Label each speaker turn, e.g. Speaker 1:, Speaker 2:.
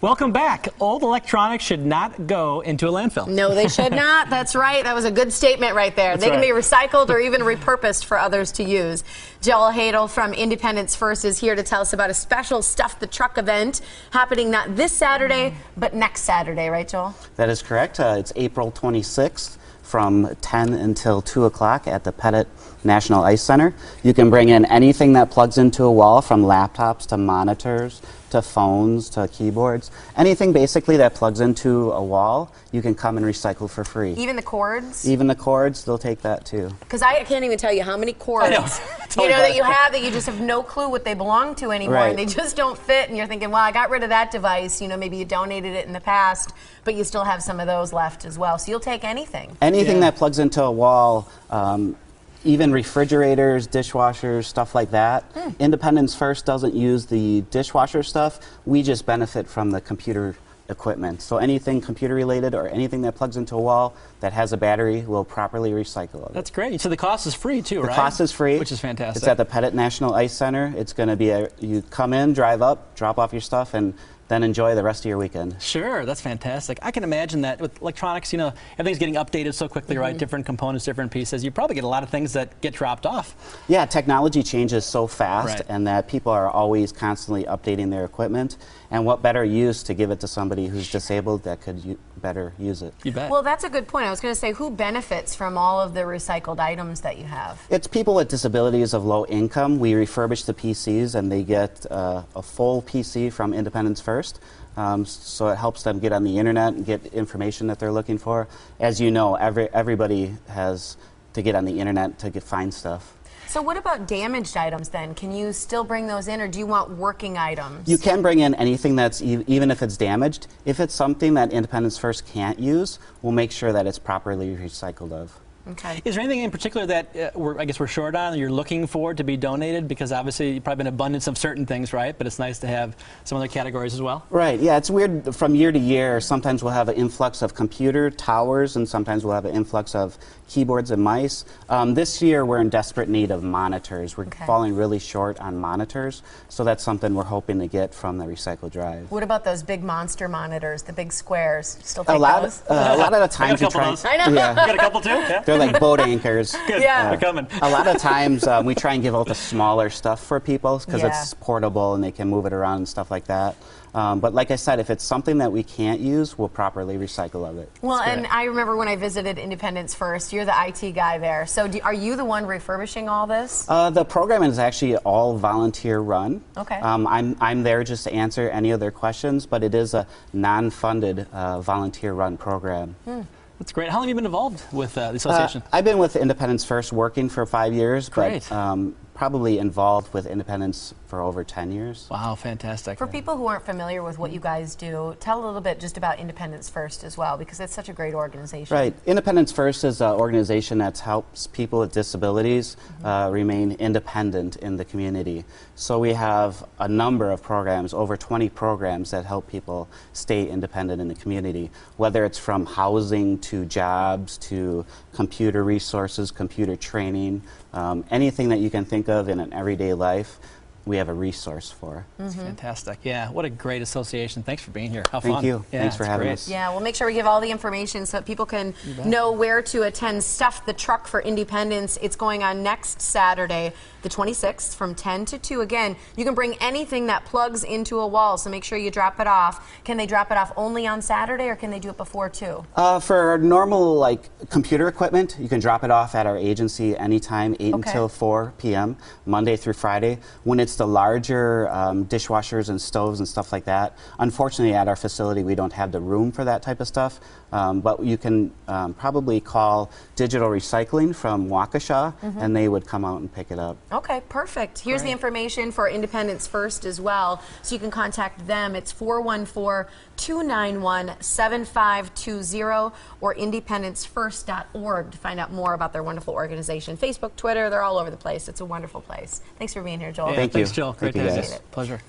Speaker 1: Welcome back. Old electronics should not go into a landfill.
Speaker 2: No, they should not. That's right. That was a good statement right there. They can be recycled or even repurposed for others to use. Joel Hadel from Independence First is here to tell us about a special Stuff the Truck event happening not this Saturday, but next Saturday, right, Joel?
Speaker 3: That is correct. It's April 26th from 10 until 2 o'clock at the Pettit National Ice Center. You can bring in anything that plugs into a wall, from laptops to monitors to phones to keyboards. Anything basically that plugs into a wall, you can come and recycle for free.
Speaker 2: Even the cords?
Speaker 3: Even the cords, they'll take that too.
Speaker 2: Because I can't even tell you how many cords that you have that you just have no clue what they belong to anymore, and they just don't fit, and you're thinking, well, I got rid of that device, maybe you donated it in the past, but you still have some of those left as well, so you'll take anything.
Speaker 3: Anything that plugs into a wall, even refrigerators, dishwashers, stuff like that. Independence First doesn't use the dishwasher stuff. We just benefit from the computer equipment. So anything computer related or anything that plugs into a wall that has a battery will properly recycle it.
Speaker 1: That's great. So the cost is free too, right?
Speaker 3: The cost is free.
Speaker 1: Which is fantastic.
Speaker 3: It's at the Pettit National Ice Center. It's going to be you come in, drive up, drop off your stuff, and then enjoy the rest of your weekend.
Speaker 1: Sure, that's fantastic. I can imagine that with electronics, everything's getting updated so quickly, right? Different components, different pieces. You probably get a lot of things that get dropped off.
Speaker 3: Yeah, technology changes so fast, and that people are always constantly updating their equipment. And what better use to give it to somebody who's disabled that could better use it?
Speaker 1: You bet.
Speaker 2: Well, that's a good point. I was going to say, who benefits from all of the recycled items that you have?
Speaker 3: It's people with disabilities of low income. We refurbish the PCs, and they get a full PC from Independence First. So it helps them get on the internet and get information that they're looking for. As you know, everybody has to get on the internet to find stuff.
Speaker 2: So what about damaged items then? Can you still bring those in, or do you want working items?
Speaker 3: You can bring in anything that's, even if it's damaged. If it's something that Independence First can't use, we'll make sure that it's properly recycled of.
Speaker 2: Okay.
Speaker 1: Is there anything in particular that I guess we're short on, or you're looking for to be donated? Because obviously you've probably been abundance of certain things, right? But it's nice to have some other categories as well.
Speaker 3: Right, yeah, it's weird from year to year. Sometimes we'll have an influx of computer towers, and sometimes we'll have an influx of keyboards and mice. This year we're in desperate need of monitors. We're falling really short on monitors, so that's something we're hoping to get from the recycle drive.
Speaker 2: What about those big monster monitors, the big squares? Still take
Speaker 3: a lot
Speaker 2: those?
Speaker 3: A lot of the times
Speaker 1: we try.
Speaker 2: I know.
Speaker 1: You got a couple too? Yeah.
Speaker 3: They're like boat anchors.
Speaker 1: Good. Yeah. They're coming.
Speaker 3: A lot of times we try and give out the smaller stuff for people because it's portable and they can move it around and stuff like that. But like I said, if it's something that we can't use, we'll properly recycle of it.
Speaker 2: Well, and I remember when I visited Independence First, you're the IT guy there. So are you the one refurbishing all this?
Speaker 3: The program is actually all volunteer run.
Speaker 2: Okay.
Speaker 3: I'm there just to answer any of their questions, but it is a non-funded volunteer run program.
Speaker 1: That's great. How long have you been involved with the association?
Speaker 3: I've been with Independence First working for 5 years,
Speaker 1: Great.
Speaker 3: but probably involved with Independence for over 10 years.
Speaker 1: Wow, fantastic.
Speaker 2: For people who aren't familiar with what you guys do, tell a little bit just about Independence First as well, because it's such a great organization.
Speaker 3: Right. Independence First is an organization that helps people with disabilities remain independent in the community. So we have a number of programs, over 20 programs that help people stay independent in the community, whether it's from housing to jobs to computer resources, computer training, anything that you can think of in an everyday life, we have a resource for.
Speaker 1: That's fantastic. Yeah, what a great association. Thanks for being here. How
Speaker 3: fun. Thank you.
Speaker 1: Yeah,
Speaker 3: thanks for having us.
Speaker 2: Yeah, we'll make sure we give all the information so that people can know where to attend Stuff the Truck for Independence. It's going on next Saturday, the 26th, from 10 to 2. Again, you can bring anything that plugs into a wall, so make sure you drop it off. Can they drop it off only on Saturday, or can they do it before too?
Speaker 3: For normal computer equipment, you can drop it off at our agency anytime, 8 until 4 p.m., Monday through Friday. When it's the larger dishwashers and stoves and stuff like that, unfortunately at our facility we don't have the room for that type of stuff, but you can probably call Digital Recycling from Waukesha, and they would come out and pick it up.
Speaker 2: Okay, perfect. Here's the information for Independence First as well, so you can contact them. It's 414-291-7520 or independencefirst.org to find out more about their wonderful organization. Facebook, Twitter, they're all over the place. It's a wonderful place. Thanks for being here, Joel.
Speaker 1: Yeah,
Speaker 3: Thank you.
Speaker 1: Thanks, Joel. Great to have you.
Speaker 2: Pleasure.